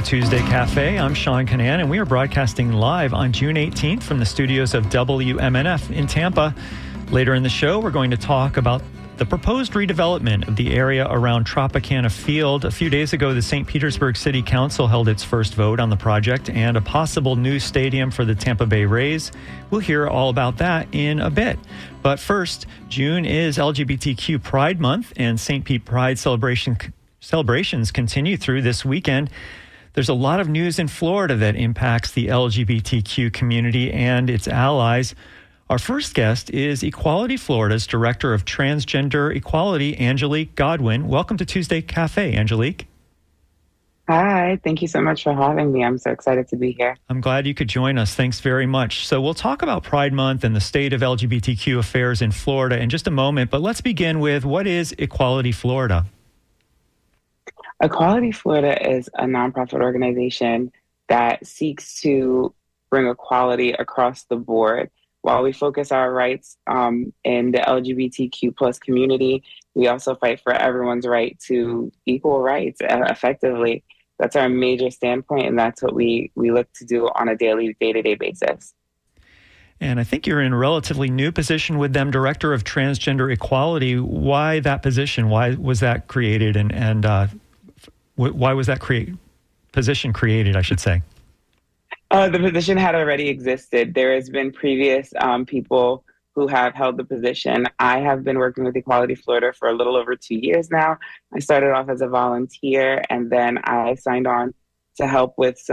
Tuesday Cafe. I'm Sean Canan, and we are broadcasting live on June 18th from the studios of WMNF in Tampa. Later in the show, we're going to talk about the proposed redevelopment of the area around Tropicana Field. A few days ago, the St. Petersburg City Council held its first vote on the project and a possible new stadium for the Tampa Bay Rays. We'll hear all about that in a bit. But first, June is LGBTQ Pride Month, and St. Pete Pride celebrations continue through this weekend. There's a lot of news in Florida that impacts the LGBTQ community and its allies. Our first guest is Equality Florida's Director of Transgender Equality, Angelique Godwin. Welcome to Tuesday Cafe, Angelique. Hi, thank you so much for having me. I'm so excited to be here. I'm glad you could join us. Thanks very much. So we'll talk about Pride Month and the state of LGBTQ affairs in Florida in just a moment, but let's begin with what is Equality Florida? Equality Florida is a nonprofit organization that seeks to bring equality across the board. While we focus our rights in the LGBTQ plus community, we also fight for everyone's right to equal rights effectively. That's our major standpoint, and that's what we look to do on a daily, day-to-day basis. And I think you're in a relatively new position with them, Director of Transgender Equality. Why that position? Why was that created? And why was that position created, I should say? The position had already existed. There has been previous people who have held the position. I have been working with Equality Florida for a little over 2 years now. I started off as a volunteer, and then I signed on to help with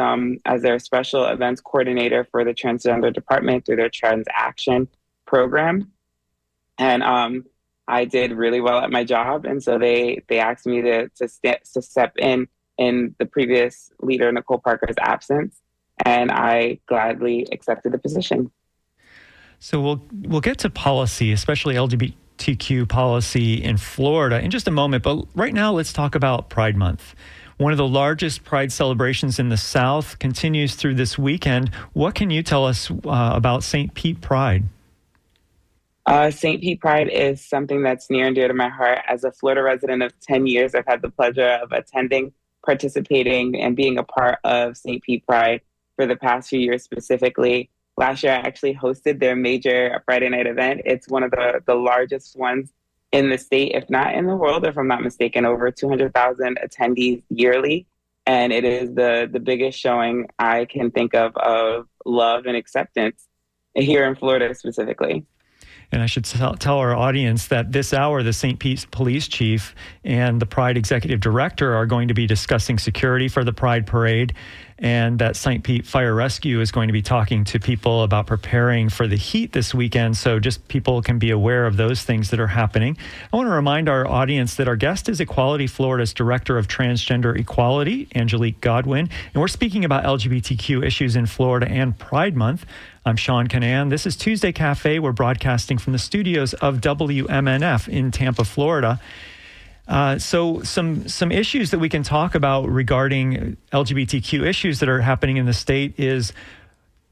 as their special events coordinator for the Transgender department through their Trans Action program. And I did really well at my job, and so they asked me to step in the previous leader, Nicole Parker's absence. And I gladly accepted the position. So we'll get to policy, especially LGBTQ policy in Florida in just a moment. But right now, let's talk about Pride Month. One of the largest Pride celebrations in the South continues through this weekend. What can you tell us about St. Pete Pride? St. Pete Pride is something that's near and dear to my heart. As a Florida resident of 10 years, I've had the pleasure of attending, participating, and being a part of St. Pete Pride for the past few years specifically. Last year, I actually hosted their major Friday night event. It's one of the largest ones in the state, if not in the world, if I'm not mistaken, over 200,000 attendees yearly. And it is the biggest showing I can think of love and acceptance here in Florida specifically. And I should tell our audience that this hour, the St. Pete Police Chief and the Pride Executive Director are going to be discussing security for the Pride Parade, and that St. Pete Fire Rescue is going to be talking to people about preparing for the heat this weekend, so just people can be aware of those things that are happening. I want to remind our audience that our guest is Equality Florida's Director of Transgender Equality, Angelique Godwin, and we're speaking about LGBTQ issues in Florida and Pride Month. I'm Sean Canan. This is Tuesday Cafe. We're broadcasting from the studios of WMNF in Tampa, Florida. So some issues that we can talk about regarding LGBTQ issues that are happening in the state is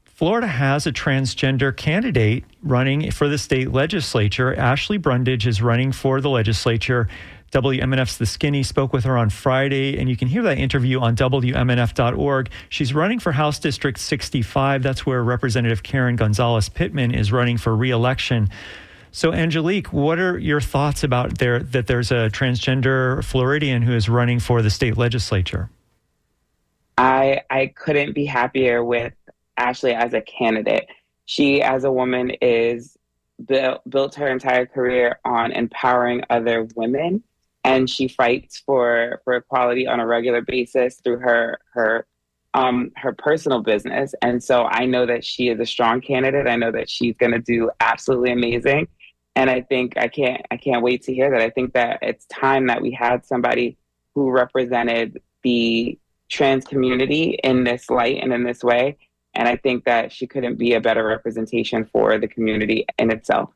Florida has a transgender candidate running for the state legislature. Ashley Brundage is running for the legislature. WMNF's The Skinny spoke with her on Friday, and you can hear that interview on WMNF.org. She's running for House District 65. That's where Representative Karen Gonzalez Pittman is running for re-election. So, Angelique, what are your thoughts about that there's a transgender Floridian who is running for the state legislature? I couldn't be happier with Ashley as a candidate. She, as a woman, is built her entire career on empowering other women, and she fights for equality on a regular basis through her personal business. And so I know that she is a strong candidate. I know that she's going to do absolutely amazing. And I think I can't wait to hear that. I think that it's time that we had somebody who represented the trans community in this light and in this way. And I think that she couldn't be a better representation for the community in itself.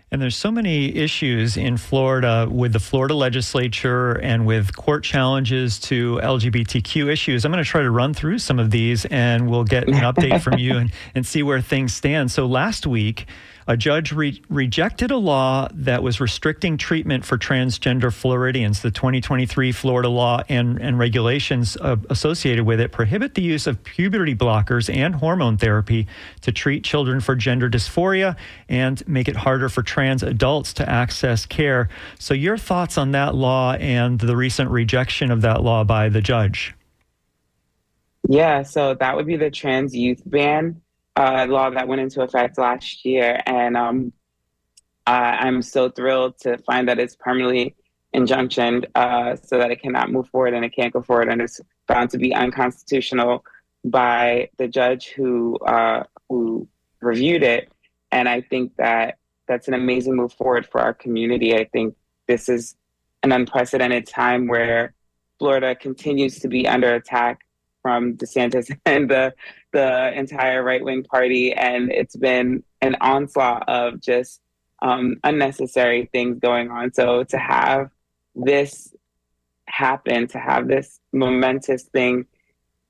And there's so many issues in Florida with the Florida legislature and with court challenges to LGBTQ issues. I'm going to try to run through some of these and we'll get an update from you and see where things stand. So last week, a judge rejected a law that was restricting treatment for transgender Floridians. The 2023 Florida law and regulations associated with it prohibit the use of puberty blockers and hormone therapy to treat children for gender dysphoria and make it harder for trans adults to access care. So your thoughts on that law and the recent rejection of that law by the judge? Yeah, so that would be the trans youth ban law that went into effect last year. And I'm so thrilled to find that it's permanently injunctioned so that it cannot move forward and it can't go forward. And it's found to be unconstitutional by the judge who reviewed it. And I think that that's an amazing move forward for our community. I think this is an unprecedented time where Florida continues to be under attack from DeSantis and the entire right-wing party. And it's been an onslaught of just unnecessary things going on. So to have this happen, to have this momentous thing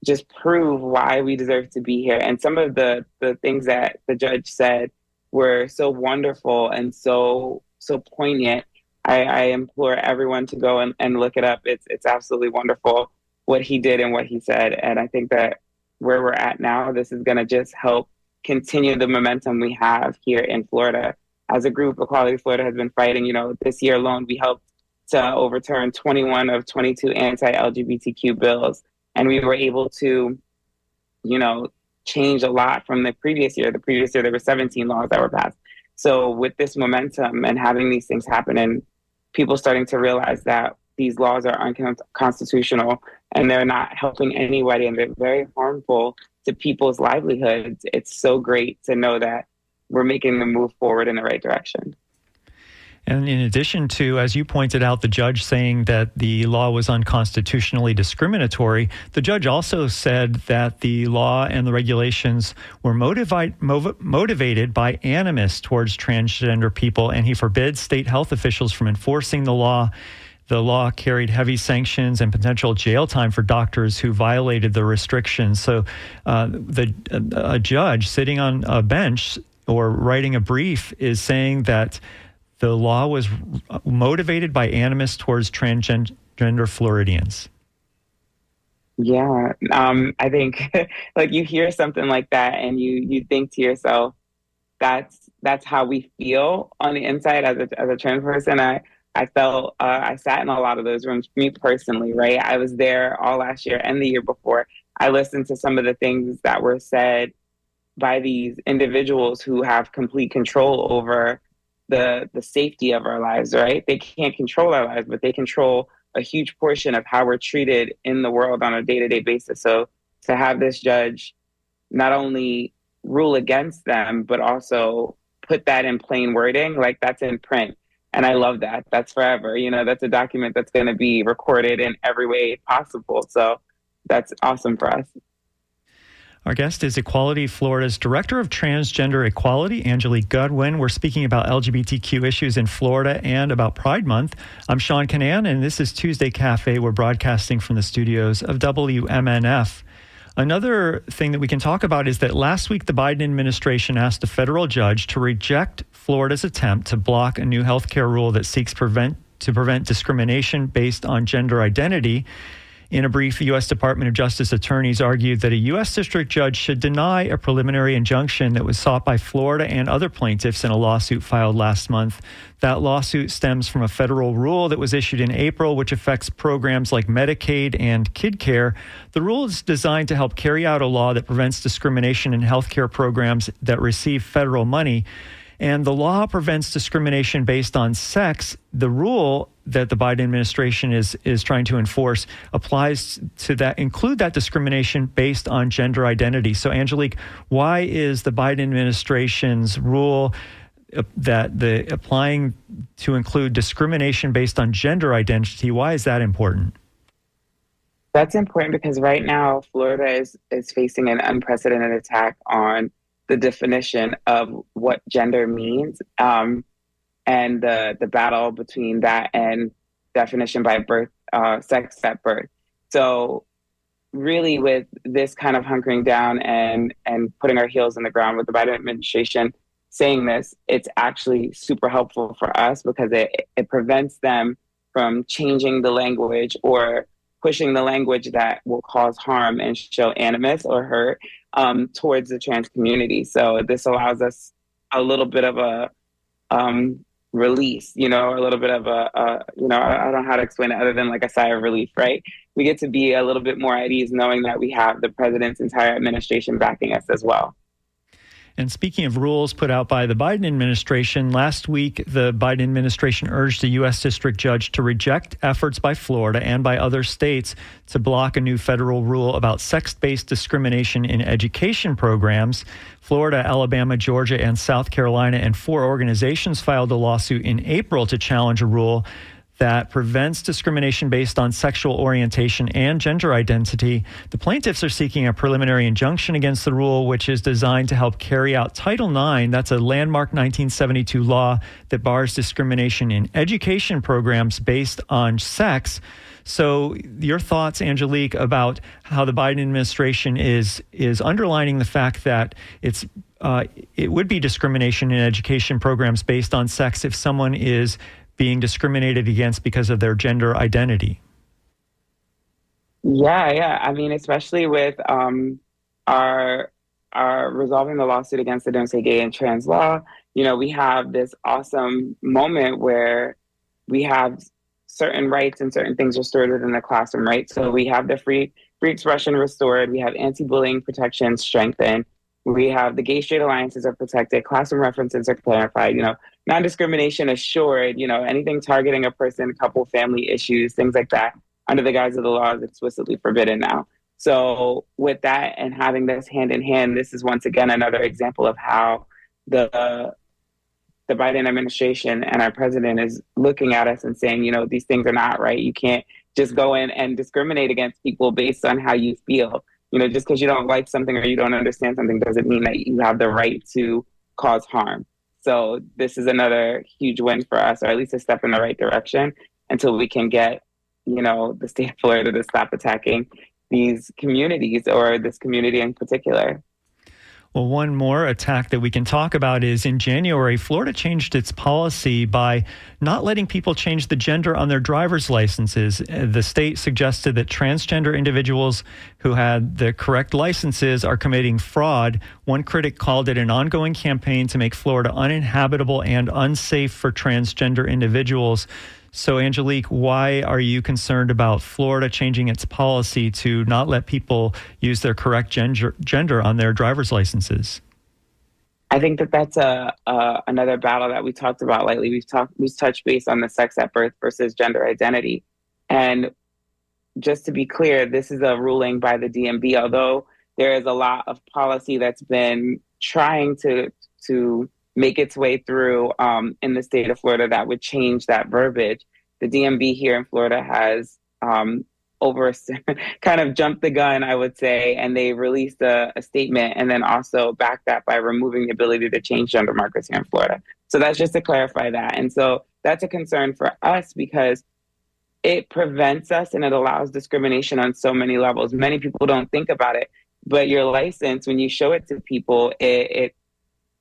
just prove why we deserve to be here. And some of the things that the judge said were so wonderful and so poignant. I implore everyone to go and look it up. It's absolutely wonderful what he did and what he said. And I think that where we're at now, this is going to just help continue the momentum we have here in Florida. As a group, Equality Florida has been fighting. This year alone, we helped to overturn 21 of 22 anti-LGBTQ bills. And we were able to, change a lot from the previous year. The previous year, there were 17 laws that were passed. So with this momentum and having these things happen and people starting to realize that these laws are unconstitutional and they're not helping anybody and they're very harmful to people's livelihoods, it's so great to know that we're making them move forward in the right direction. And in addition to, as you pointed out, the judge saying that the law was unconstitutionally discriminatory, the judge also said that the law and the regulations were motivated by animus towards transgender people, and he forbids state health officials from enforcing the law. The law carried heavy sanctions and potential jail time for doctors who violated the restrictions. So a judge sitting on a bench or writing a brief is saying that the law was motivated by animus towards transgender Floridians. Yeah, I think like you hear something like that and you think to yourself, that's how we feel on the inside as a trans person. I felt I sat in a lot of those rooms, me personally, right? I was there all last year and the year before. I listened to some of the things that were said by these individuals who have complete control over the safety of our lives, right? They can't control our lives, but they control a huge portion of how we're treated in the world on a day-to-day basis. So to have this judge not only rule against them, but also put that in plain wording, like that's in print. And I love that. That's forever. That's a document that's going to be recorded in every way possible. So that's awesome for us. Our guest is Equality Florida's Director of Transgender Equality, Angelique Godwin. We're speaking about LGBTQ issues in Florida and about Pride Month. I'm Sean Canan, and this is Tuesday Cafe. We're broadcasting from the studios of WMNF. Another thing that we can talk about is that last week the Biden administration asked a federal judge to reject Florida's attempt to block a new health care rule that seeks to prevent discrimination based on gender identity. In a brief, U.S. Department of Justice attorneys argued that a U.S. district judge should deny a preliminary injunction that was sought by Florida and other plaintiffs in a lawsuit filed last month. That lawsuit stems from a federal rule that was issued in April, which affects programs like Medicaid and KidCare. The rule is designed to help carry out a law that prevents discrimination in healthcare programs that receive federal money. And the law prevents discrimination based on sex. The rule that the Biden administration is trying to enforce applies to that, include that discrimination based on gender identity. So, Angelique, why is the Biden administration's rule that the applying to include discrimination based on gender identity, why is that important? That's important because right now Florida is facing an unprecedented attack on the definition of what gender means. and the battle between that and definition by birth, sex at birth. So really, with this kind of hunkering down and putting our heels in the ground with the Biden administration saying this, it's actually super helpful for us because it prevents them from changing the language or pushing the language that will cause harm and show animus or hurt towards the trans community. So this allows us a little bit of a release, a little bit of I don't know how to explain it other than like a sigh of relief, right? We get to be a little bit more at ease knowing that we have the president's entire administration backing us as well. And speaking of rules put out by the Biden administration, last week, the Biden administration urged a U.S. district judge to reject efforts by Florida and by other states to block a new federal rule about sex-based discrimination in education programs. Florida, Alabama, Georgia, and South Carolina and 4 organizations filed a lawsuit in April to challenge a rule that prevents discrimination based on sexual orientation and gender identity. The plaintiffs are seeking a preliminary injunction against the rule, which is designed to help carry out Title IX. That's a landmark 1972 law that bars discrimination in education programs based on sex. So your thoughts, Angelique, about how the Biden administration is underlining the fact that it would be discrimination in education programs based on sex if someone is being discriminated against because of their gender identity. Yeah. I mean, especially with our resolving the lawsuit against the Don't Say Gay and Trans law, we have this awesome moment where we have certain rights and certain things restored within the classroom, right? So we have the free expression restored, we have anti-bullying protections strengthened, we have the gay straight alliances are protected, classroom references are clarified, non-discrimination assured, anything targeting a person, couple, family issues, things like that, under the guise of the law is explicitly forbidden now. So with that and having this hand in hand, this is once again another example of how the Biden administration and our president is looking at us and saying, these things are not right. You can't just go in and discriminate against people based on how you feel. Just because you don't like something or you don't understand something doesn't mean that you have the right to cause harm. So this is another huge win for us, or at least a step in the right direction until we can get, the state of Florida to stop attacking these communities or this community in particular. Well, one more attack that we can talk about is in January, Florida changed its policy by not letting people change the gender on their driver's licenses. The state suggested that transgender individuals who had the correct licenses are committing fraud. One critic called it an ongoing campaign to make Florida uninhabitable and unsafe for transgender individuals. So, Angelique, why are you concerned about Florida changing its policy to not let people use their correct gender on their driver's licenses? I think that that's another battle that we talked about lately. We've touched base on the sex at birth versus gender identity. And just to be clear, this is a ruling by the DMV, although there is a lot of policy that's been trying to make its way through in the state of Florida that would change that verbiage. The DMV here in Florida has kind of jumped the gun, I would say, and they released a statement and then also backed that by removing the ability to change gender markers here in Florida. So that's just to clarify that. And so that's a concern for us because it prevents us and it allows discrimination on so many levels. Many people don't think about it, but your license, when you show it to people, it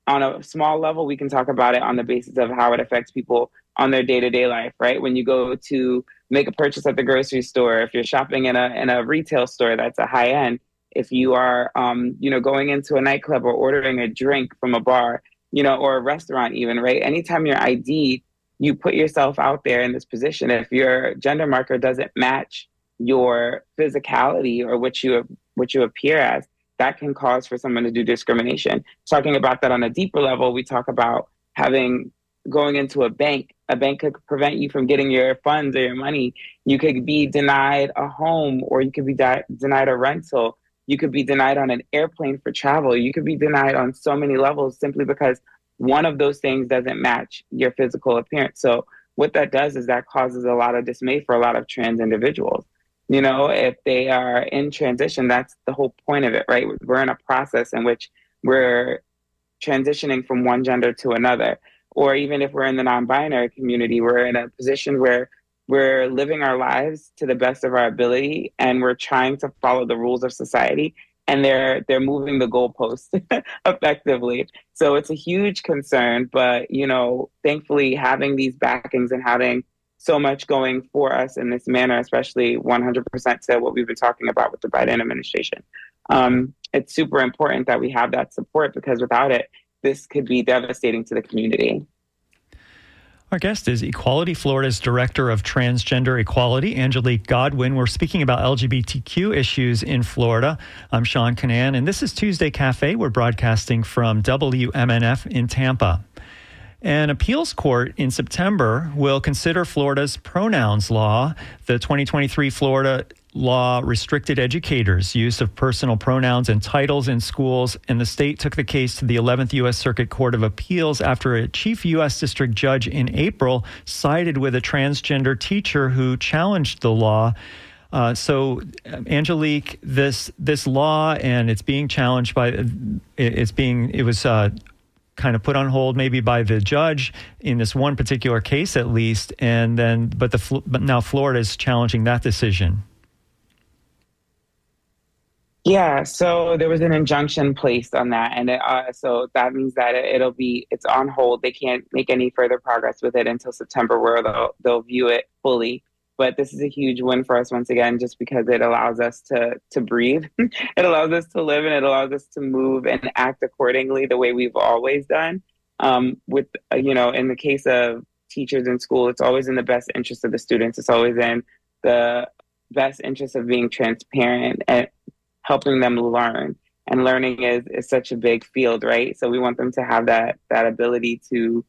on a small level, we can talk about it on the basis of how it affects people on their day-to-day life, right? When you go to make a purchase at the grocery store, if you're shopping in a retail store that's a high end, if you are, going into a nightclub or ordering a drink from a bar, or a restaurant even, right? Anytime you're ID, you put yourself out there in this position. If your gender marker doesn't match your physicality or what you appear as, that can cause for someone to do discrimination. Talking about that on a deeper level, we talk about going into a bank. A bank could prevent you from getting your funds or your money. You could be denied a home, or you could be denied a rental. You could be denied on an airplane for travel. You could be denied on so many levels simply because one of those things doesn't match your physical appearance. So what that does is that causes a lot of dismay for a lot of trans individuals. If they are in transition, that's the whole point of it, right? We're in a process in which we're transitioning from one gender to another. or even if we're in the non-binary community, we're in a position where we're living our lives to the best of our ability, and we're trying to follow the rules of society, and they're moving the goalposts effectively. So it's a huge concern, but thankfully having these backings and having so much going for us in this manner, especially 100% to what we've been talking about with the Biden administration. It's super important that we have that support, because without it, this could be devastating to the community. Our guest is Equality Florida's Director of Transgender Equality, Angelique Godwin. We're speaking about LGBTQ issues in Florida. I'm Sean Canan, and this is Tuesday Cafe. We're broadcasting from WMNF in Tampa. An appeals court in September will consider Florida's pronouns law. The 2023 Florida law restricted educators' use of personal pronouns and titles in schools, and the state took the case to the 11th U.S. Circuit Court of Appeals after a chief U.S. district judge in April sided with a transgender teacher who challenged the law. Angelique, this law, and it's being challenged by it was kind of put on hold maybe by the judge in this one particular case at least, and then but now Florida is challenging that decision. Yeah, so there was an injunction placed on that, and so that means that it's on hold. They can't make any further progress with it until September, where they'll view it fully. But this is a huge win for us once again, just because it allows us to breathe, it allows us to live, and it allows us to move and act accordingly the way we've always done. In the case of teachers in school, it's always in the best interest of the students. It's always in the best interest of being transparent and helping them learn. And learning is such a big field, right? So we want them to have that ability to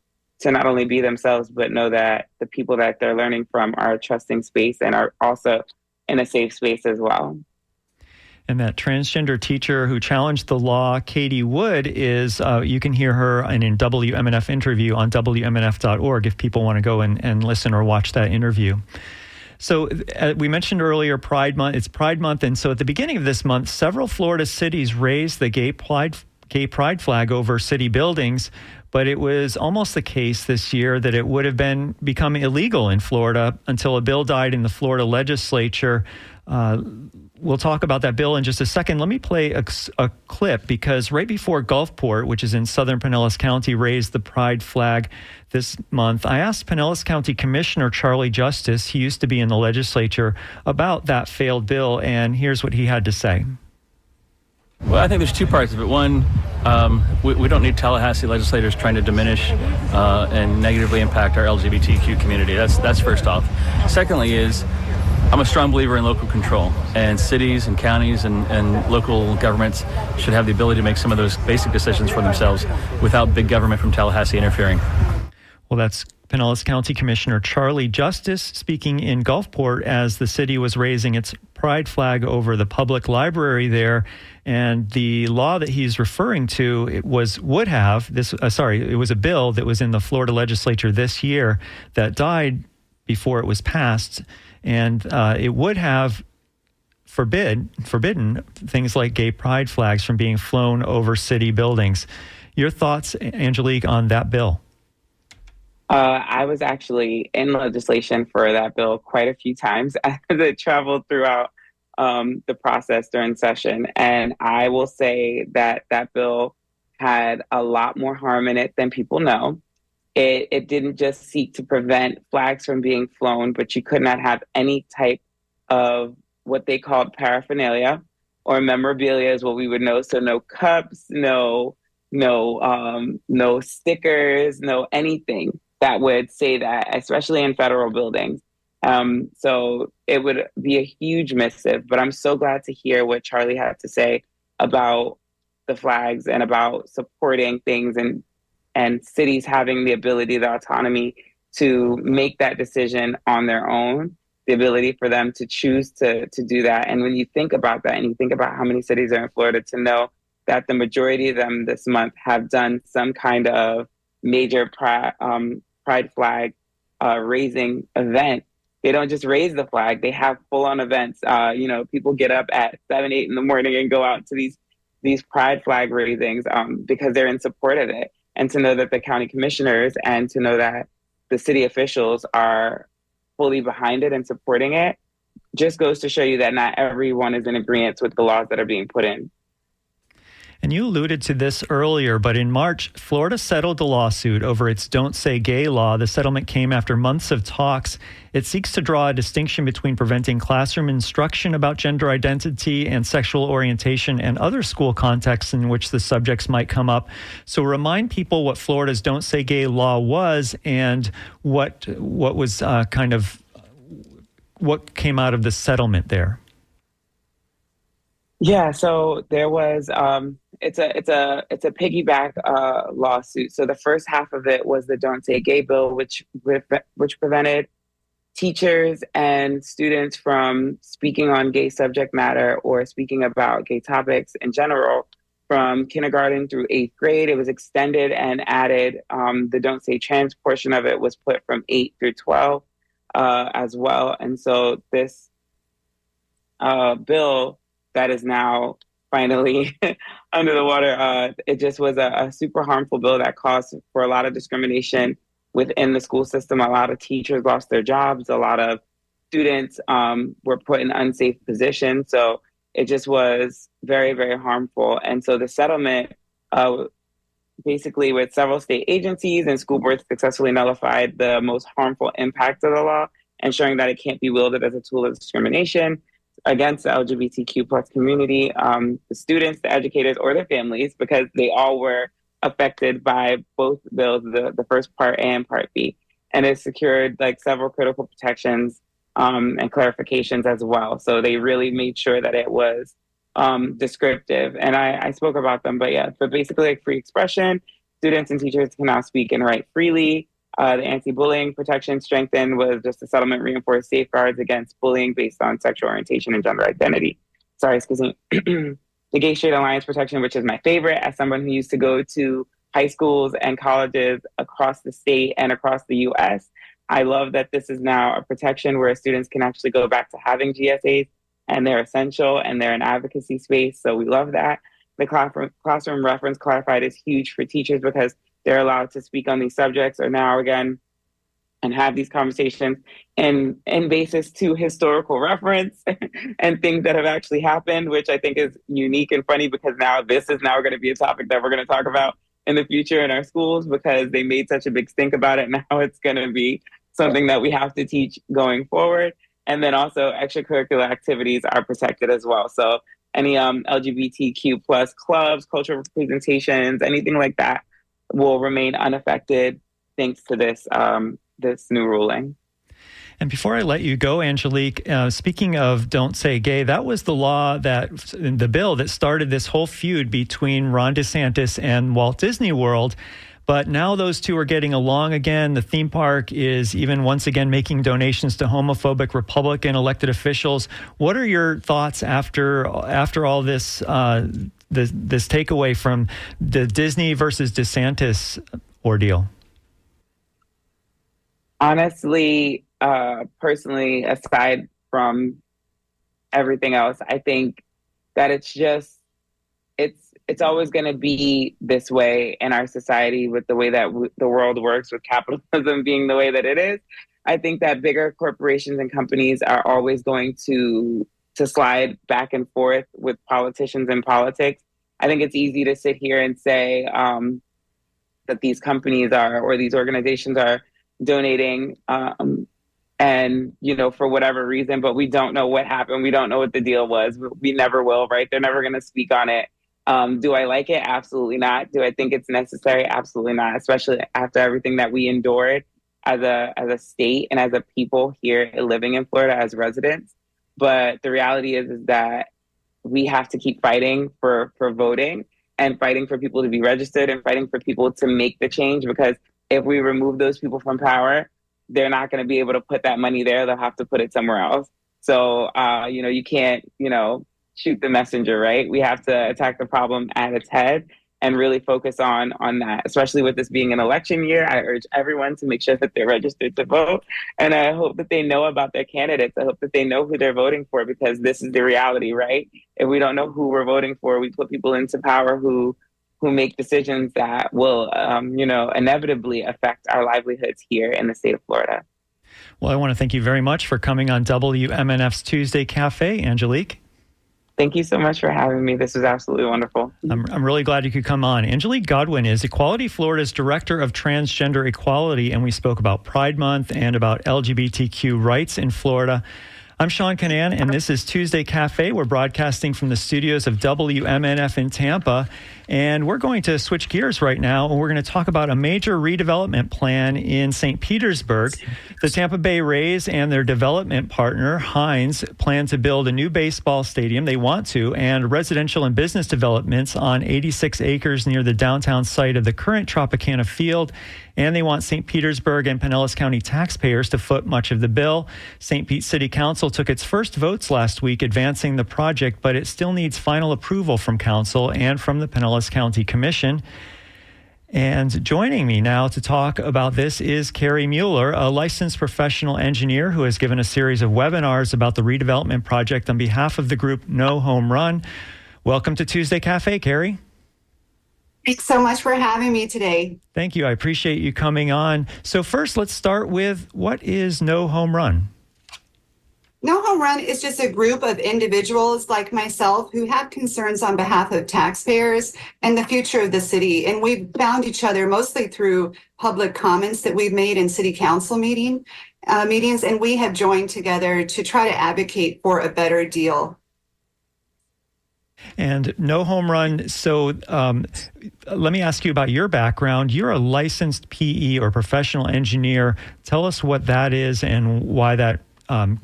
not only be themselves, but know that the people that they're learning from are a trusting space and are also in a safe space as well. And that transgender teacher who challenged the law, Katie Wood, is, you can hear her in a WMNF interview on WMNF.org if people want to go and listen or watch that interview. So we mentioned earlier Pride Month. It's Pride Month, and so at the beginning of this month, several Florida cities raised the gay pride flag over city buildings, but it was almost the case this year that it would have become illegal in Florida until a bill died in the Florida legislature. We'll talk about that bill in just a second. Let me play a clip, because right before Gulfport, which is in southern Pinellas County, raised the pride flag this month, I asked Pinellas County Commissioner Charlie Justice, he used to be in the legislature, about that failed bill, and here's what he had to say. Well, I think there's two parts of it. One, we don't need Tallahassee legislators trying to diminish and negatively impact our LGBTQ community. That's first off. Secondly is, I'm a strong believer in local control, and cities and counties and local governments should have the ability to make some of those basic decisions for themselves without big government from Tallahassee interfering. Well, that's Pinellas County Commissioner Charlie Justice speaking in Gulfport as the city was raising its pride flag over the public library there. And the law that he's referring to, it was a bill that was in the Florida legislature this year that died before it was passed. And it would have forbidden things like gay pride flags from being flown over city buildings. Your thoughts, Angelique, on that bill? I was actually in legislation for that bill quite a few times as it traveled throughout the process during session. And I will say that bill had a lot more harm in it than people know. It didn't just seek to prevent flags from being flown, but you could not have any type of what they called paraphernalia or memorabilia is what we would know. So no cups, no stickers, no anything that would say that, especially in federal buildings. So it would be a huge missive, but I'm so glad to hear what Charlie had to say about the flags and about supporting things and cities having the ability, the autonomy to make that decision on their own, the ability for them to choose to do that. And when you think about that and you think about how many cities are in Florida, to know that the majority of them this month have done some kind of major pride flag raising event. They don't just raise the flag, they have full-on events. People get up at 7, 8 in the morning and go out to these pride flag raisings because they're in support of it. and to know that the county commissioners and to know that the city officials are fully behind it and supporting it just goes to show you that not everyone is in agreement with the laws that are being put in. And you alluded to this earlier, but in March, Florida settled the lawsuit over its Don't Say Gay law. The settlement came after months of talks. It seeks to draw a distinction between preventing classroom instruction about gender identity and sexual orientation and other school contexts in which the subjects might come up. So remind people what Florida's Don't Say Gay law was and what was what came out of the settlement there. Yeah, so there was it's a piggyback lawsuit. So the first half of it was the Don't Say Gay bill, which prevented teachers and students from speaking on gay subject matter or speaking about gay topics in general from kindergarten through 8th grade. It was extended and added. The Don't Say Trans portion of it was put from 8 through 12 as well. And so this bill that is now finally under the water. It just was a super harmful bill that caused for a lot of discrimination within the school system. A lot of teachers lost their jobs. A lot of students were put in unsafe positions. So it just was very, very harmful. And so the settlement, basically with several state agencies and school boards, successfully nullified the most harmful impacts of the law, ensuring that it can't be wielded as a tool of discrimination against the LGBTQ plus community, the students, the educators, or their families, because they all were affected by both bills, the first part A and part B. And it secured like several critical protections and clarifications as well. So they really made sure that it was descriptive. And I spoke about them, but yeah, but basically like free expression, students and teachers can now speak and write freely. The anti-bullying protection strengthened was just a settlement reinforced safeguards against bullying based on sexual orientation and gender identity. Sorry, excuse me. The Gay Straight Alliance protection, which is my favorite as someone who used to go to high schools and colleges across the state and across the U.S. I love that this is now a protection where students can actually go back to having GSAs, and they're essential and they're an advocacy space. So we love that. The classroom reference clarified is huge for teachers because they're allowed to speak on these subjects or now again and have these conversations in basis to historical reference and things that have actually happened, which I think is unique and funny because now this is now going to be a topic that we're going to talk about in the future in our schools because they made such a big stink about it. Now it's going to be something that we have to teach going forward. And then also extracurricular activities are protected as well. So any LGBTQ plus clubs, cultural presentations, anything like that will remain unaffected thanks to this this new ruling. And before I let you go, Angelique, speaking of Don't Say Gay, that was the law the bill that started this whole feud between Ron DeSantis and Walt Disney World. But now those two are getting along again. The theme park is even once again making donations to homophobic Republican elected officials. What are your thoughts after all this this takeaway from the Disney versus DeSantis ordeal? Honestly, personally, aside from everything else, I think that it's always going to be this way in our society with the way that the world works, with capitalism being the way that it is. I think that bigger corporations and companies are always going to slide back and forth with politicians and politics. I think it's easy to sit here and say that these companies or these organizations are donating and, for whatever reason, but we don't know what happened. We don't know what the deal was. We never will, right? They're never going to speak on it. Do I like it? Absolutely not. Do I think it's necessary? Absolutely not, especially after everything that we endured as a state and as a people here living in Florida as residents. But the reality is that we have to keep fighting for voting and fighting for people to be registered and fighting for people to make the change, because if we remove those people from power, they're not going to be able to put that money there. They'll have to put it somewhere else. So, you can't, shoot the messenger, right? We have to attack the problem at its head and really focus on that, especially with this being an election year. I urge everyone to make sure that they're registered to vote. And I hope that they know about their candidates. I hope that they know who they're voting for, because this is the reality, right? If we don't know who we're voting for, we put people into power who who make decisions that will, inevitably affect our livelihoods here in the state of Florida. Well, I want to thank you very much for coming on WMNF's Tuesday Cafe, Angelique. Thank you so much for having me. This was absolutely wonderful. I'm really glad you could come on. Angelique Godwin is Equality Florida's Director of Transgender Equality, and we spoke about Pride Month and about LGBTQ rights in Florida. I'm Sean Canan, and this is Tuesday Cafe. We're broadcasting from the studios of WMNF in Tampa, and we're going to switch gears right now, and we're going to talk about a major redevelopment plan in St. Petersburg. The Tampa Bay Rays and their development partner, Hines, plan to build a new baseball stadium. They want to, and residential and business developments on 86 acres near the downtown site of the current Tropicana Field. And they want St. Petersburg and Pinellas County taxpayers to foot much of the bill. St. Pete City Council took its first votes last week advancing the project, but it still needs final approval from Council and from the Pinellas County Commission. And joining me now to talk about this is Carrie Mueller, a licensed professional engineer who has given a series of webinars about the redevelopment project on behalf of the group No Home Run. Welcome to Tuesday Cafe, Carrie. Thanks so much for having me today. Thank you. I appreciate you coming on. So first, let's start with, what is No Home Run? No Home Run is just a group of individuals like myself who have concerns on behalf of taxpayers and the future of the city. And we've found each other mostly through public comments that we've made in city council meetings, and we have joined together to try to advocate for a better deal. And No Home Run, so let me ask you about your background. You're a licensed PE or professional engineer. Tell us what that is and why that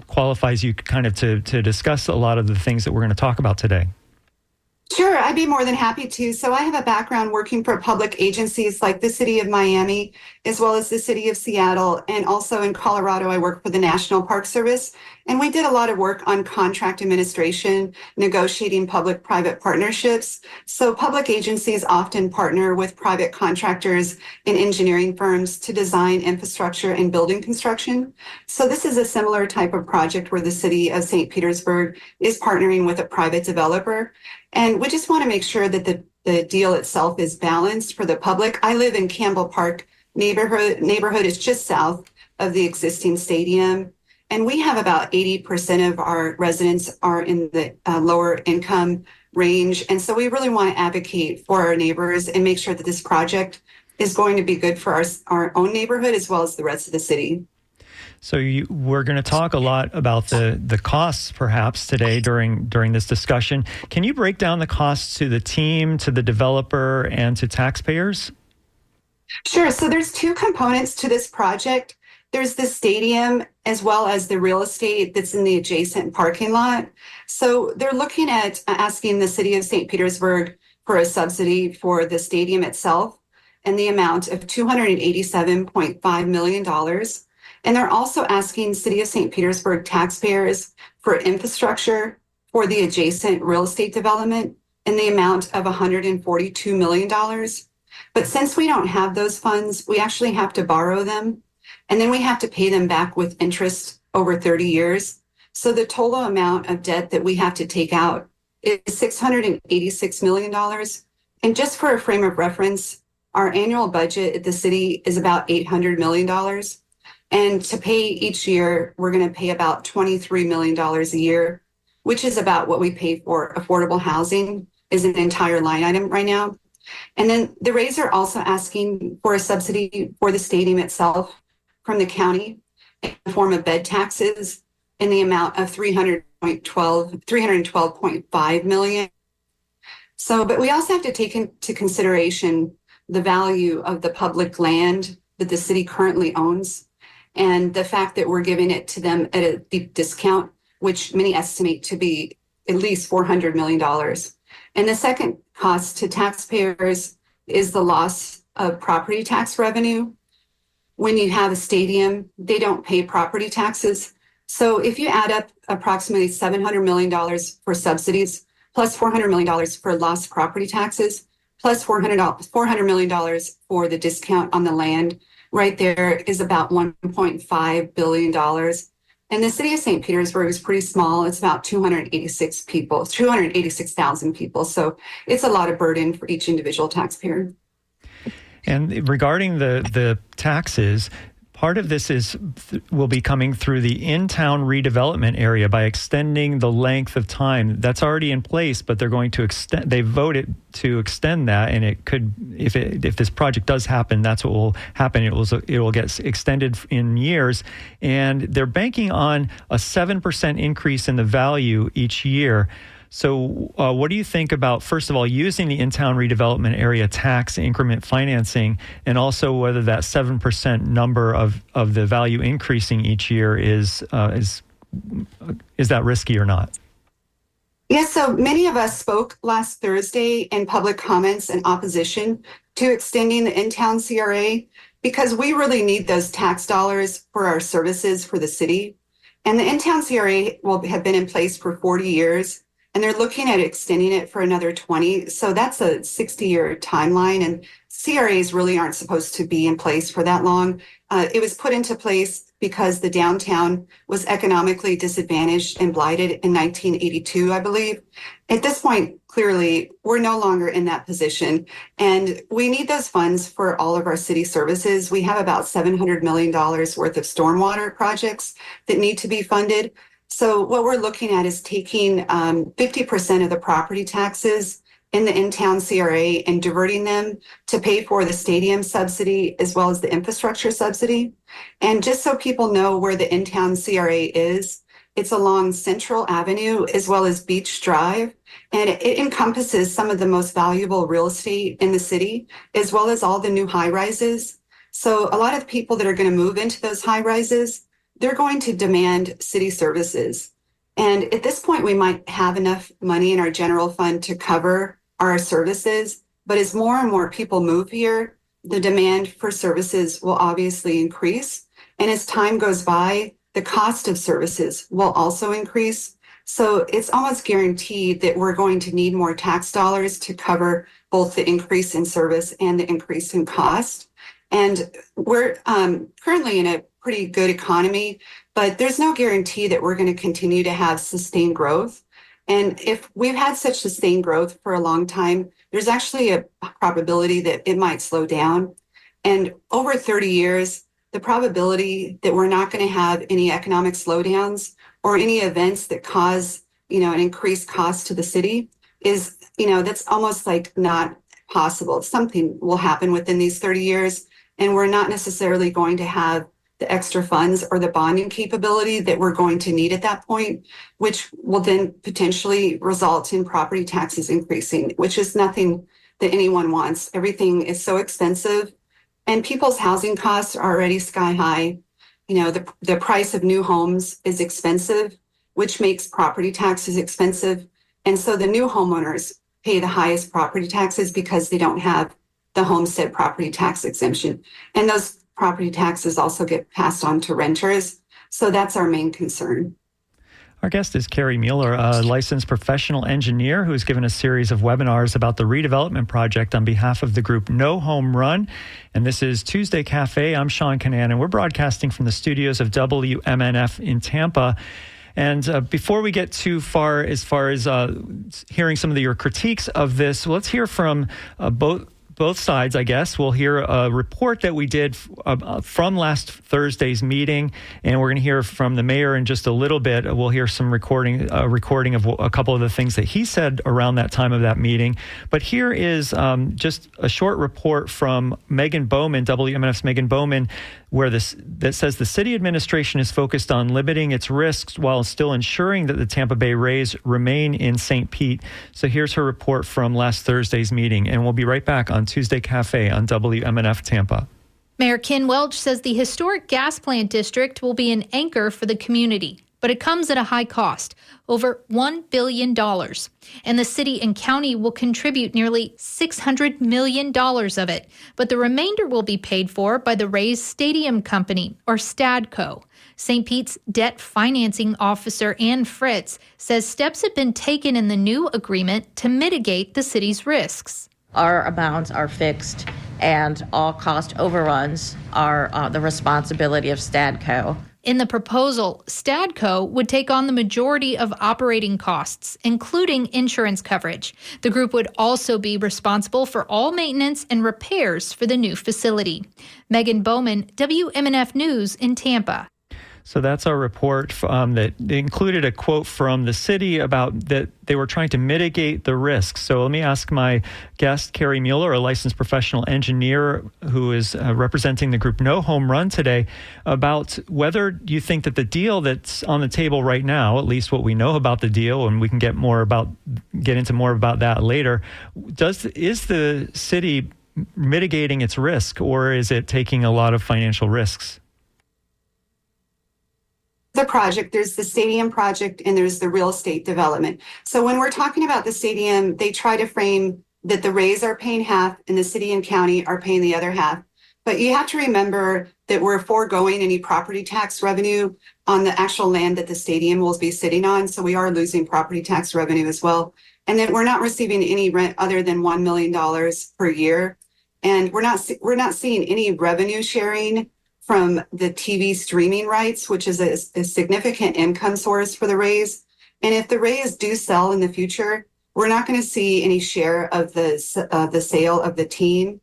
qualifies you kind of to discuss a lot of the things that we're going to talk about today. Sure, I'd be more than happy to. So I have a background working for public agencies like the City of Miami, as well as the City of Seattle, and also in Colorado, I work for the National Park Service. And we did a lot of work on contract administration, negotiating public-private partnerships. So public agencies often partner with private contractors and engineering firms to design infrastructure and building construction. So this is a similar type of project where the City of St. Petersburg is partnering with a private developer. And we just want to make sure that the deal itself is balanced for the public. I live in Campbell Park neighborhood is just south of the existing stadium. And we have about 80% of our residents are in the lower income range. And so we really want to advocate for our neighbors and make sure that this project is going to be good for our own neighborhood as well as the rest of the city. So we're going to talk a lot about the costs perhaps today during this discussion. Can you break down the costs to the team, to the developer, and to taxpayers? Sure. So there's two components to this project. There's the stadium as well as the real estate that's in the adjacent parking lot. So they're looking at asking the City of St. Petersburg for a subsidy for the stadium itself in the amount of $287.5 million. And they're also asking City of St. Petersburg taxpayers for infrastructure for the adjacent real estate development in the amount of $142 million. But since we don't have those funds, we actually have to borrow them. And then we have to pay them back with interest over 30 years. So the total amount of debt that we have to take out is $686 million. And just for a frame of reference, our annual budget at the city is about $800 million. And to pay each year, we're going to pay about $23 million a year, which is about what we pay for affordable housing as an entire line item right now. And then the Rays are also asking for a subsidy for the stadium itself from the county in the form of bed taxes in the amount of $312.5 million. So, but we also have to take into consideration the value of the public land that the city currently owns, and the fact that we're giving it to them at a deep discount, which many estimate to be at least $400 million. And the second cost to taxpayers is the loss of property tax revenue. When you have a stadium, they don't pay property taxes. So if you add up approximately $700 million for subsidies, plus $400 million for lost property taxes, plus $400 million for the discount on the land, right there is about $1.5 billion. And the city of St. Petersburg is pretty small. It's about 286,000 people. So it's a lot of burden for each individual taxpayer. And regarding the taxes, part of this will be coming through the in-town redevelopment area by extending the length of time that's already in place, but they're going to extend. They voted to extend that, and it could, if this project does happen, that's what will happen. It will get extended in years, and they're banking on a 7% increase in the value each year. So what do you think about, first of all, using the in-town redevelopment area tax increment financing, and also whether that 7% number of the value increasing each year is that risky or not? Yes, so many of us spoke last Thursday in public comments in opposition to extending the in-town CRA because we really need those tax dollars for our services for the city. And the in-town CRA will have been in place for 40 years. And they're looking at extending it for another 20. So that's a 60-year timeline. And CRAs really aren't supposed to be in place for that long. It was put into place because the downtown was economically disadvantaged and blighted in 1982, I believe. At this point, clearly, we're no longer in that position. And we need those funds for all of our city services. We have about $700 million worth of stormwater projects that need to be funded. So what we're looking at is taking 50% of the property taxes in the in-town CRA and diverting them to pay for the stadium subsidy as well as the infrastructure subsidy. And just so people know where the in-town CRA is, it's along Central Avenue as well as Beach Drive. And it encompasses some of the most valuable real estate in the city, as well as all the new high-rises. So a lot of people that are going to move into those high-rises, they're going to demand city services. And at this point, we might have enough money in our general fund to cover our services. But as more and more people move here, the demand for services will obviously increase. And as time goes by, the cost of services will also increase. So it's almost guaranteed that we're going to need more tax dollars to cover both the increase in service and the increase in cost. And we're currently in a pretty good economy, but there's no guarantee that we're going to continue to have sustained growth. And if we've had such sustained growth for a long time, there's actually a probability that it might slow down. And over 30 years, the probability that we're not going to have any economic slowdowns or any events that cause, an increased cost to the city is, that's almost like not possible. Something will happen within these 30 years, and we're not necessarily going to have the extra funds or the bonding capability that we're going to need at that point, which will then potentially result in property taxes increasing, which is nothing that anyone wants. Everything is so expensive, and people's housing costs are already sky high. The price of new homes is expensive, which makes property taxes expensive. And so the new homeowners pay the highest property taxes because they don't have the homestead property tax exemption. And those property taxes also get passed on to renters. So that's our main concern. Our guest is Carrie Mueller, a licensed professional engineer who's given a series of webinars about the redevelopment project on behalf of the group No Home Run. And this is Tuesday Cafe. I'm Sean Canan, and we're broadcasting from the studios of WMNF in Tampa. And before we get too far as hearing some of your critiques of this, let's hear from both sides, I guess. We'll hear a report that we did from last Thursday's meeting, and we're going to hear from the mayor in just a little bit. We'll hear some recording of a couple of the things that he said around that time of that meeting. But here is just a short report from Megan Bowman, WMNF's Megan Bowman, that says the city administration is focused on limiting its risks while still ensuring that the Tampa Bay Rays remain in St. Pete. So here's her report from last Thursday's meeting, and we'll be right back on Tuesday Cafe on WMNF Tampa. Mayor Ken Welch says the historic gas plant district will be an anchor for the community, but it comes at a high cost, over $1 billion. And the city and county will contribute nearly $600 million of it, but the remainder will be paid for by the Rays Stadium Company, or Stadco. St. Pete's debt financing officer Ann Fritz says steps have been taken in the new agreement to mitigate the city's risks. Our amounts are fixed, and all cost overruns are the responsibility of Stadco. In the proposal, Stadco would take on the majority of operating costs, including insurance coverage. The group would also be responsible for all maintenance and repairs for the new facility. Megan Bowman, WMNF News in Tampa. So that's our report that included a quote from the city about that they were trying to mitigate the risks. So let me ask my guest, Carrie Mueller, a licensed professional engineer who is representing the group No Home Run today, about whether you think that the deal that's on the table right now, at least what we know about the deal, and we can get into more about that later, is the city mitigating its risk, or is it taking a lot of financial risks? The project, there's the stadium project and there's the real estate development. So when we're talking about the stadium, they try to frame that the Rays are paying half and the city and county are paying the other half. But you have to remember that we're foregoing any property tax revenue on the actual land that the stadium will be sitting on. So we are losing property tax revenue as well. And then we're not receiving any rent other than $1 million per year. And we're not seeing any revenue sharing from the TV streaming rights, which is a significant income source for the Rays. And if the Rays do sell in the future, we're not going to see any share of the sale of the team.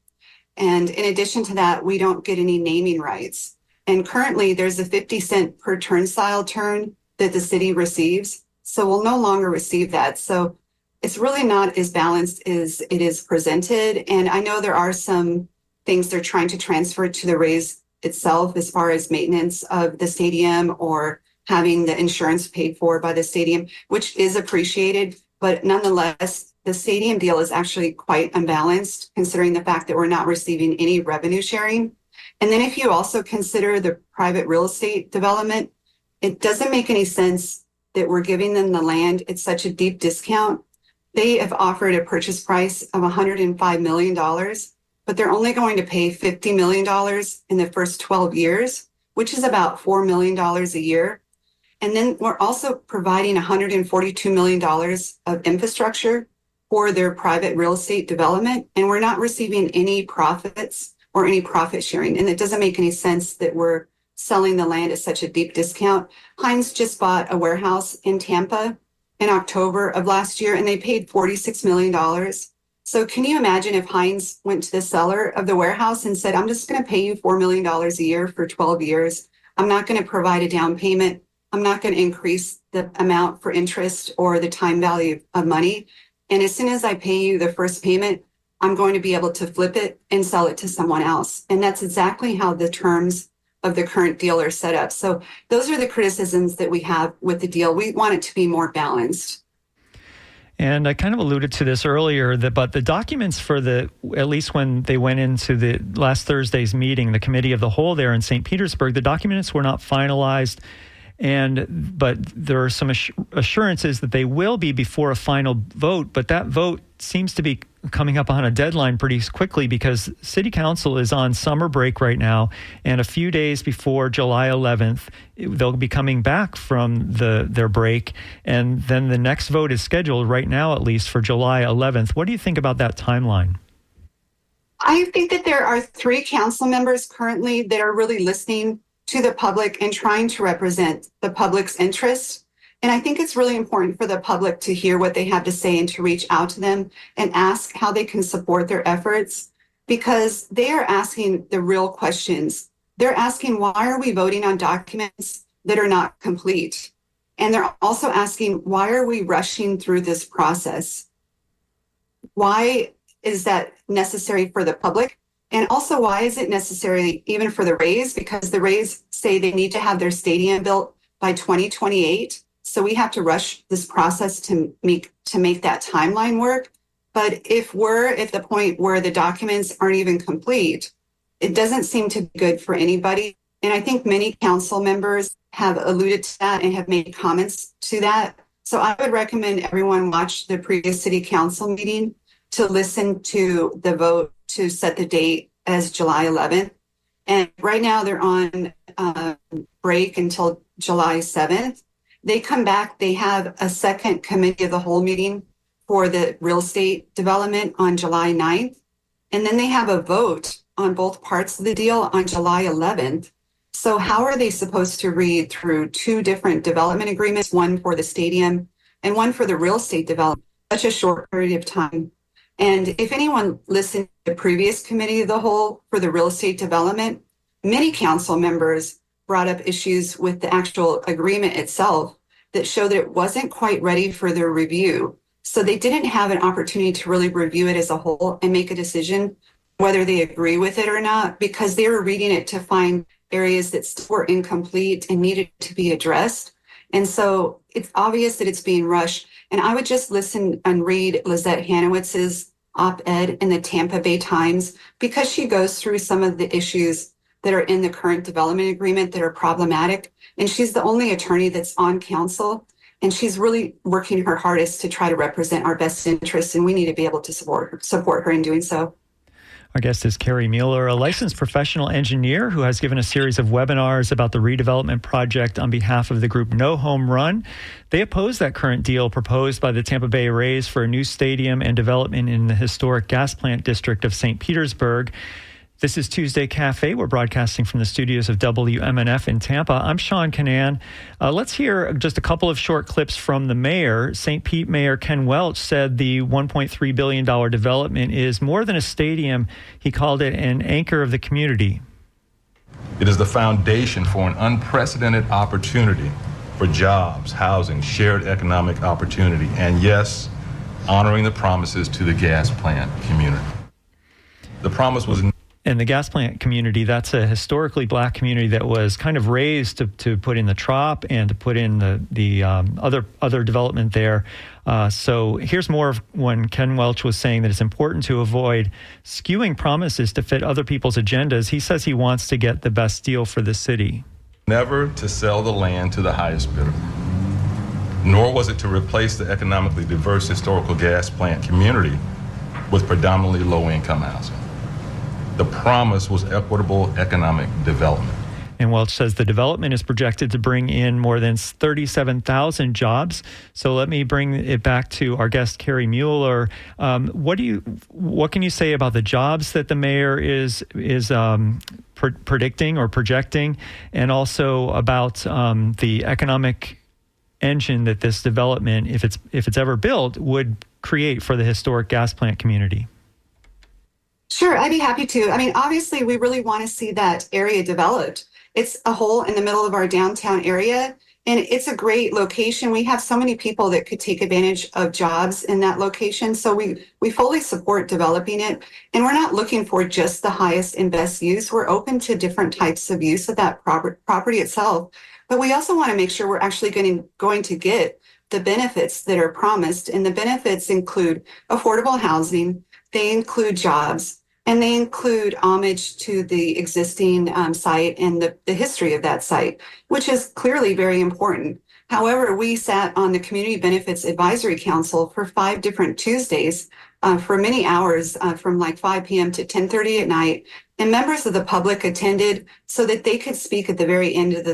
And in addition to that, we don't get any naming rights. And currently there's a 50-cent per turnstile turn that the city receives. So we'll no longer receive that. So it's really not as balanced as it is presented. And I know there are some things they're trying to transfer to the Rays itself as far as maintenance of the stadium or having the insurance paid for by the stadium, which is appreciated. But nonetheless, the stadium deal is actually quite unbalanced considering the fact that we're not receiving any revenue sharing. And then if you also consider the private real estate development, it doesn't make any sense that we're giving them the land at such a deep discount. They have offered a purchase price of $105 million. But they're only going to pay $50 million in the first 12 years, which is about $4 million a year. And then we're also providing $142 million of infrastructure for their private real estate development. And we're not receiving any profits or any profit sharing. And it doesn't make any sense that we're selling the land at such a deep discount. Heinz just bought a warehouse in Tampa in October of last year, and they paid $46 million. So can you imagine if Heinz went to the seller of the warehouse and said, I'm just going to pay you $4 million a year for 12 years. I'm not going to provide a down payment. I'm not going to increase the amount for interest or the time value of money. And as soon as I pay you the first payment, I'm going to be able to flip it and sell it to someone else. And that's exactly how the terms of the current deal are set up. So those are the criticisms that we have with the deal. We want it to be more balanced. And I kind of alluded to this earlier, but the documents for at least when they went into the last Thursday's meeting, the committee of the whole there in St. Petersburg, the documents were not finalized. But there are some assurances that they will be before a final vote. But that vote seems to be coming up on a deadline pretty quickly because City Council is on summer break right now. And a few days before July 11th, they'll be coming back from their break. And then the next vote is scheduled right now, at least for July 11th. What do you think about that timeline? I think that there are 3 council members currently that are really listening to the public and trying to represent the public's interests. And I think it's really important for the public to hear what they have to say and to reach out to them and ask how they can support their efforts, because they are asking the real questions. They're asking, why are we voting on documents that are not complete? And they're also asking, why are we rushing through this process? Why is that necessary for the public? And also, why is it necessary even for the Rays? Because the Rays say they need to have their stadium built by 2028. So we have to rush this process to make that timeline work. But if we're at the point where the documents aren't even complete, it doesn't seem to be good for anybody. And I think many council members have alluded to that and have made comments to that. So I would recommend everyone watch the previous city council meeting to listen to the vote to set the date as July 11th. And right now they're on break until July 7th. They come back, they have a second committee of the whole meeting for the real estate development on July 9th. And then they have a vote on both parts of the deal on July 11th. So how are they supposed to read through two different development agreements, one for the stadium and one for the real estate development, in such a short period of time? And if anyone listened to the previous committee of the whole for the real estate development, many council members brought up issues with the actual agreement itself that show that it wasn't quite ready for their review. So they didn't have an opportunity to really review it as a whole and make a decision whether they agree with it or not, because they were reading it to find areas that still were incomplete and needed to be addressed. And so it's obvious that it's being rushed. And I would just listen and read Lizette Hanowitz's op-ed in the Tampa Bay Times, because she goes through some of the issues that are in the current development agreement that are problematic. And she's the only attorney that's on council. And she's really working her hardest to try to represent our best interests. And we need to be able to support her in doing so. Our guest is Carrie Mueller, a licensed professional engineer who has given a series of webinars about the redevelopment project on behalf of the group No Home Run. They oppose that current deal proposed by the Tampa Bay Rays for a new stadium and development in the historic gas plant district of St. Petersburg. This is Tuesday Cafe. We're broadcasting from the studios of WMNF in Tampa. I'm Sean Canan. Let's hear just a couple of short clips from the mayor. St. Pete Mayor Ken Welch said the $1.3 billion development is more than a stadium. He called it an anchor of the community. It is the foundation for an unprecedented opportunity for jobs, housing, shared economic opportunity, and yes, honoring the promises to the gas plant community. The promise was... And the gas plant community, that's a historically black community that was kind of raised to put in the trop and to put in the other development there. So here's more of when Ken Welch was saying that it's important to avoid skewing promises to fit other people's agendas. He says he wants to get the best deal for the city. Never to sell the land to the highest bidder, nor was it to replace the economically diverse historical gas plant community with predominantly low-income housing. The promise was equitable economic development. And Welch says the development is projected to bring in more than 37,000 jobs. So let me bring it back to our guest, Carrie Mueller. What can you say about the jobs that the mayor is predicting or projecting, and also about the economic engine that this development, if it's ever built, would create for the historic gas plant community? Sure, I'd be happy to. I mean, obviously, we really want to see that area developed. It's a hole in the middle of our downtown area, and it's a great location. We have so many people that could take advantage of jobs in that location. So we fully support developing it. And we're not looking for just the highest and best use. We're open to different types of use of that property itself. But we also want to make sure we're actually going to get the benefits that are promised. And the benefits include affordable housing, they include jobs, and they include homage to the existing site and the history of that site, which is clearly very important. However, we sat on the Community Benefits Advisory Council for 5 different Tuesdays for many hours, from like 5 p.m. to 10:30 at night, and members of the public attended so that they could speak at the very end of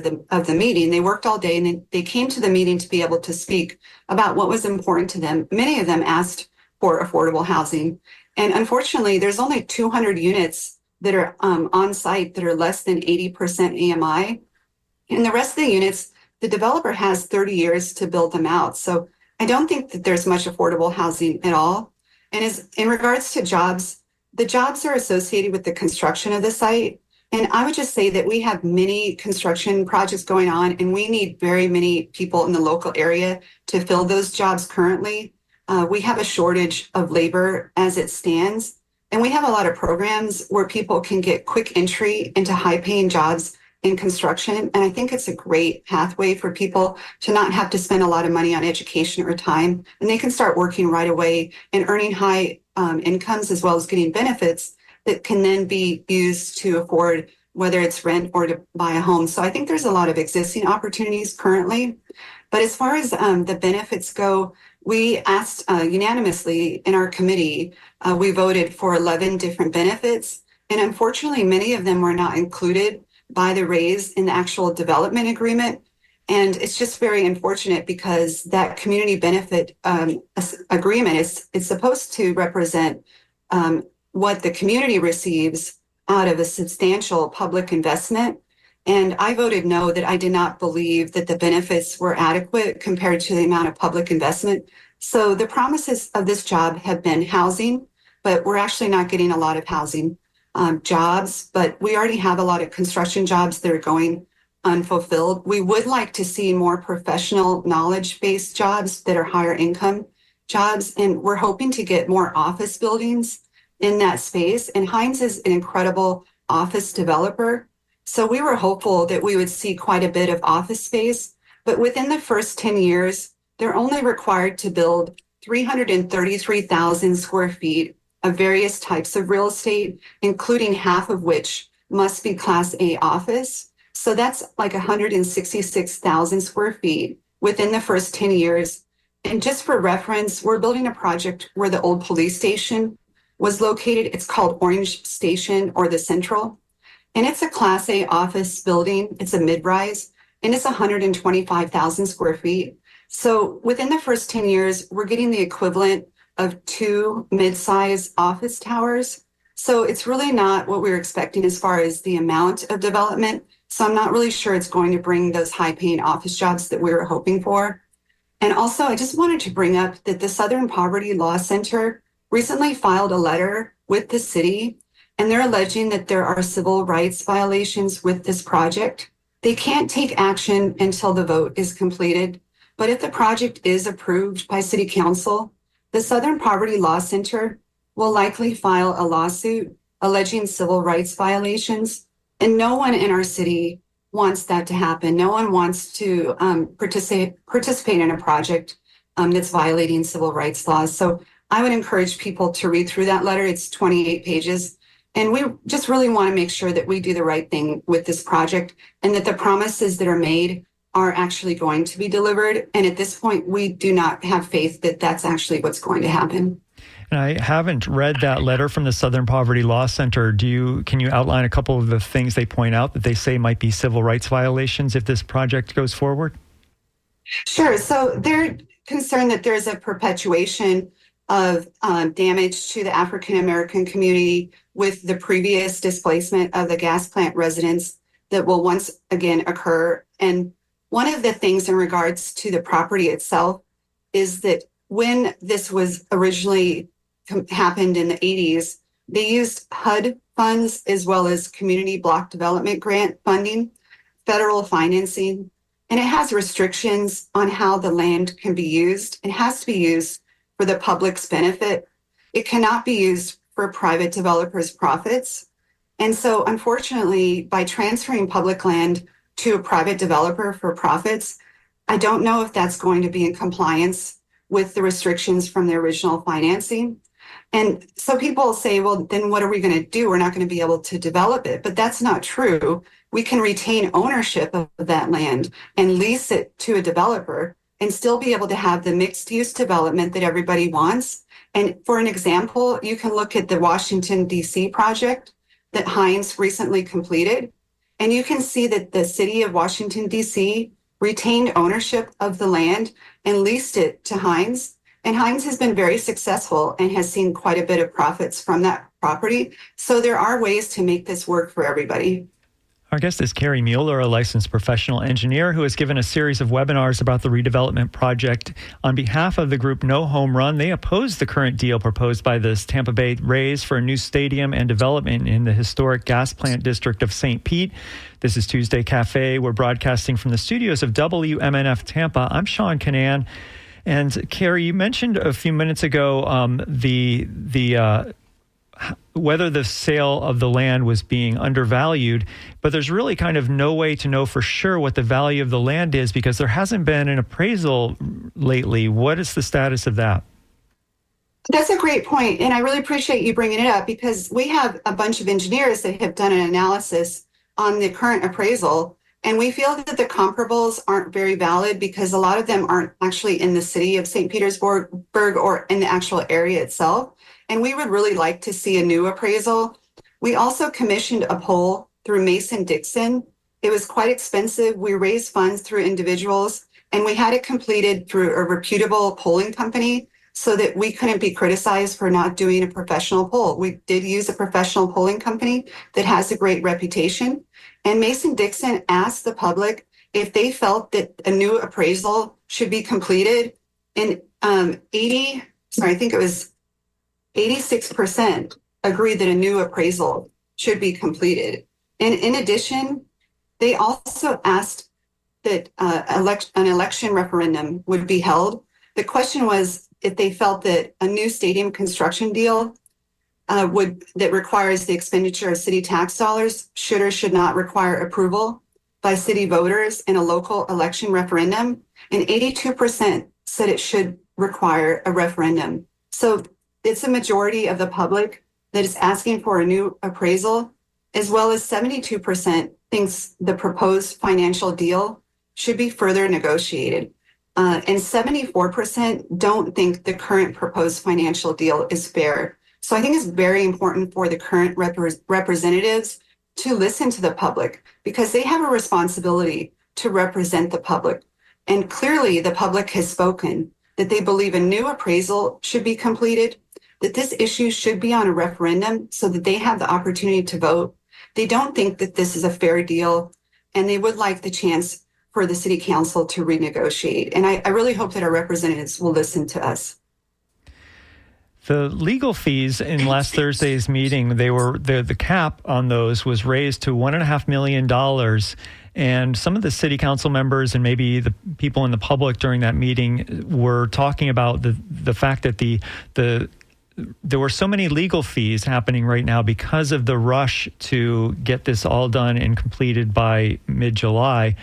the meeting. They worked all day, and they came to the meeting to be able to speak about what was important to them. Many of them asked for affordable housing. And unfortunately, there's only 200 units that are on site that are less than 80% AMI. And the rest of the units, the developer has 30 years to build them out. So I don't think that there's much affordable housing at all. And in regards to jobs, the jobs are associated with the construction of the site. And I would just say that we have many construction projects going on, and we need very many people in the local area to fill those jobs currently. We have a shortage of labor as it stands, and we have a lot of programs where people can get quick entry into high-paying jobs in construction. And I think it's a great pathway for people to not have to spend a lot of money on education or time, and they can start working right away and earning high incomes, as well as getting benefits that can then be used to afford whether it's rent or to buy a home. So I think there's a lot of existing opportunities currently. But as far as the benefits go, we asked unanimously in our committee, we voted for 11 different benefits. And unfortunately, many of them were not included by the Rays in the actual development agreement. And it's just very unfortunate, because that community benefit agreement is supposed to represent what the community receives out of a substantial public investment. And I voted no, that I did not believe that the benefits were adequate compared to the amount of public investment. So the promises of this job have been housing, but we're actually not getting a lot of housing jobs, but we already have a lot of construction jobs that are going unfulfilled. We would like to see more professional knowledge-based jobs that are higher income jobs, and we're hoping to get more office buildings in that space. And Hines is an incredible office developer. So we were hopeful that we would see quite a bit of office space, but within the first 10 years, they're only required to build 333,000 square feet of various types of real estate, including half of which must be Class A office. So that's like 166,000 square feet within the first 10 years. And just for reference, we're building a project where the old police station was located. It's called Orange Station or the Central. And it's a Class A office building. It's a mid-rise, and it's 125,000 square feet. So within the first 10 years, we're getting the equivalent of 2 mid-size office towers. So it's really not what we were expecting as far as the amount of development. So I'm not really sure it's going to bring those high-paying office jobs that we were hoping for. And also, I just wanted to bring up that the Southern Poverty Law Center recently filed a letter with the city, and they're alleging that there are civil rights violations with this project. They can't take action until the vote is completed, but if the project is approved by City Council, the Southern Poverty Law Center will likely file a lawsuit alleging civil rights violations, and no one in our city wants that to happen. No one wants to participate in a project that's violating civil rights laws. So I would encourage people to read through that letter. It's 28 pages. And we just really want to make sure that we do the right thing with this project and that the promises that are made are actually going to be delivered. And at this point, we do not have faith that that's actually what's going to happen. And I haven't read that letter from the Southern Poverty Law Center. Can you outline a couple of the things they point out that they say might be civil rights violations if this project goes forward? Sure. So they're concerned that there's a perpetuation of damage to the African American community with the previous displacement of the gas plant residents that will once again occur. And one of the things in regards to the property itself is that when this was originally happened in the 80s, they used HUD funds as well as community block development grant funding, federal financing, and it has restrictions on how the land can be used. It has to be used for the public's benefit. It cannot be used for private developers' profits. And so unfortunately, by transferring public land to a private developer for profits, I don't know if that's going to be in compliance with the restrictions from the original financing. And so people say, well, then what are we going to do? We're not going to be able to develop it. But that's not true. We can retain ownership of that land and lease it to a developer and still be able to have the mixed use development that everybody wants. And for an example, you can look at the Washington, D.C. project that Hines recently completed. And you can see that the city of Washington, D.C. retained ownership of the land and leased it to Hines. And Hines has been very successful and has seen quite a bit of profits from that property. So there are ways to make this work for everybody. Our guest is Carrie Mueller, a licensed professional engineer who has given a series of webinars about the redevelopment project. On behalf of the group No Home Run, they oppose the current deal proposed by the Tampa Bay Rays for a new stadium and development in the historic gas plant district of St. Pete. This is Tuesday Cafe. We're broadcasting from the studios of WMNF Tampa. I'm Sean Canan. And Carrie, you mentioned a few minutes ago whether the sale of the land was being undervalued, but there's really kind of no way to know for sure what the value of the land is because there hasn't been an appraisal lately. What is the status of that? That's a great point, and I really appreciate you bringing it up because we have a bunch of engineers that have done an analysis on the current appraisal, and we feel that the comparables aren't very valid because a lot of them aren't actually in the city of St. Petersburg or in the actual area itself. And we would really like to see a new appraisal. We also commissioned a poll through Mason-Dixon. It was quite expensive. We raised funds through individuals, and we had it completed through a reputable polling company. so that we couldn't be criticized for not doing a professional poll. We did use a professional polling company that has a great reputation. And Mason-Dixon asked the public if they felt that a new appraisal should be completed. And I think it was 86% agreed that a new appraisal should be completed. And in addition, they also asked that an election referendum would be held. The question was if they felt that a new stadium construction deal that requires the expenditure of city tax dollars should or should not require approval by city voters in a local election referendum. And 82% said it should require a referendum. So it's a majority of the public that is asking for a new appraisal, as well as 72% thinks the proposed financial deal should be further negotiated. And 74% don't think the current proposed financial deal is fair. So I think it's very important for the current representatives to listen to the public, because they have a responsibility to represent the public. And clearly the public has spoken that they believe a new appraisal should be completed, that this issue should be on a referendum so that they have the opportunity to vote. They don't think that this is a fair deal, and they would like the chance for the city council to renegotiate. And I really hope that our representatives will listen to us. The legal fees in last Thursday's meeting, the cap on those was raised to $1.5 million. And some of the city council members and maybe the people in the public during that meeting were talking about the fact that there were so many legal fees happening right now because of the rush to get this all done and completed by mid-July.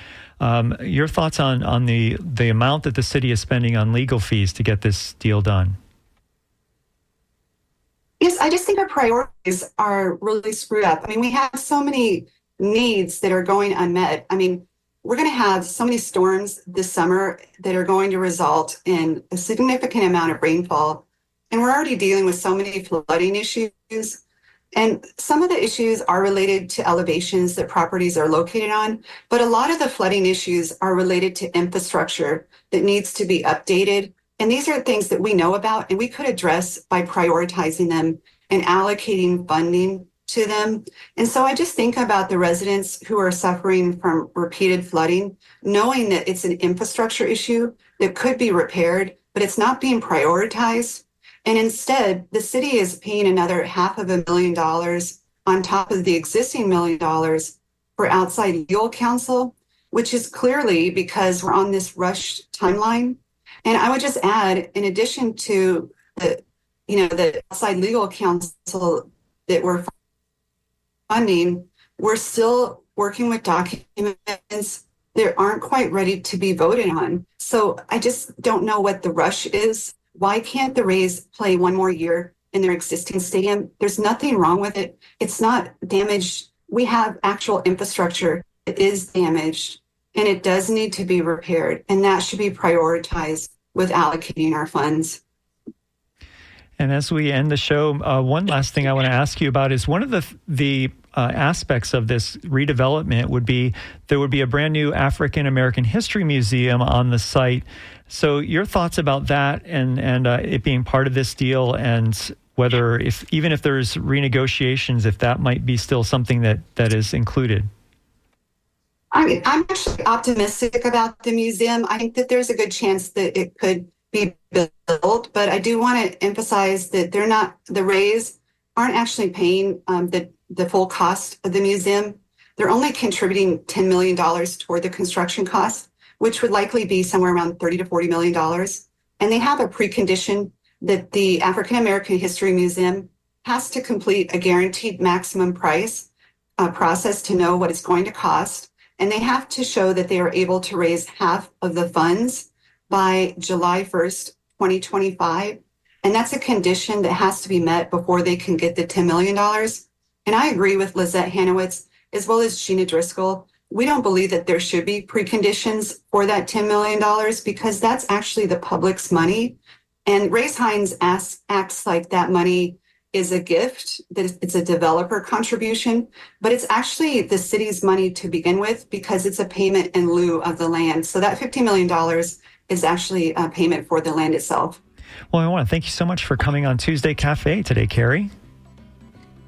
Your thoughts on the amount that the city is spending on legal fees to get this deal done? Yes, I just think our priorities are really screwed up. I mean, we have so many needs that are going unmet. I mean, we're going to have so many storms this summer that are going to result in a significant amount of rainfall. And we're already dealing with so many flooding issues. And some of the issues are related to elevations that properties are located on, but a lot of the flooding issues are related to infrastructure that needs to be updated. And these are things that we know about and we could address by prioritizing them and allocating funding to them. And so I just think about the residents who are suffering from repeated flooding, knowing that it's an infrastructure issue that could be repaired, but it's not being prioritized. And instead, the city is paying another $500,000 on top of the existing $1 million for outside legal counsel, which is clearly because we're on this rushed timeline. And I would just add, in addition to the outside legal counsel that we're funding, we're still working with documents that aren't quite ready to be voted on. So I just don't know what the rush is. Why can't the Rays play one more year in their existing stadium? There's nothing wrong with it. It's not damaged. We have actual infrastructure that is damaged, and it does need to be repaired, and that should be prioritized with allocating our funds. And as we end the show, one last thing I want to ask you about is one of the aspects of this redevelopment would be there would be a brand new African American History Museum on the site. So your thoughts about that and it being part of this deal, and whether even if there's renegotiations, if that might be still something that is included. I mean, I'm actually optimistic about the museum. I think that there's a good chance that it could be built, but I do want to emphasize that the Rays aren't actually paying the full cost of the museum. They're only contributing $10 million toward the construction costs, which would likely be somewhere around $30 to $40 million. And they have a precondition that the African American History Museum has to complete a guaranteed maximum price process to know what it's going to cost. And they have to show that they are able to raise half of the funds by July 1st, 2025. And that's a condition that has to be met before they can get the $10 million. And I agree with Lizette Hanowitz, as well as Gina Driscoll. We don't believe that there should be preconditions for that $10 million because that's actually the public's money. And Race Hines acts like that money is a gift, that it's a developer contribution, but it's actually the city's money to begin with because it's a payment in lieu of the land. So that $50 million is actually a payment for the land itself. Well, I want to thank you so much for coming on Tuesday Cafe today, Carrie.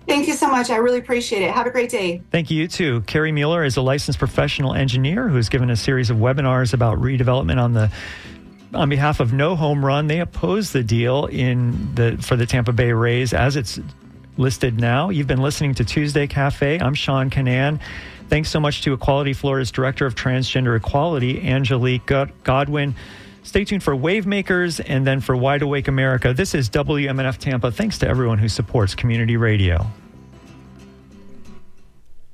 Thank you so much. I really appreciate it. Have a great day. Thank you, too. Carrie Mueller is a licensed professional engineer who's given a series of webinars about redevelopment on behalf of No Home Run. They oppose the deal for the Tampa Bay Rays as it's listed now. You've been listening to Tuesday Cafe. I'm Sean Canan. Thanks so much to Equality Florida's Director of Transgender Equality, Angelique Godwin. Stay tuned for Wavemakers and then for Wide Awake America. This is WMNF Tampa. Thanks to everyone who supports community radio.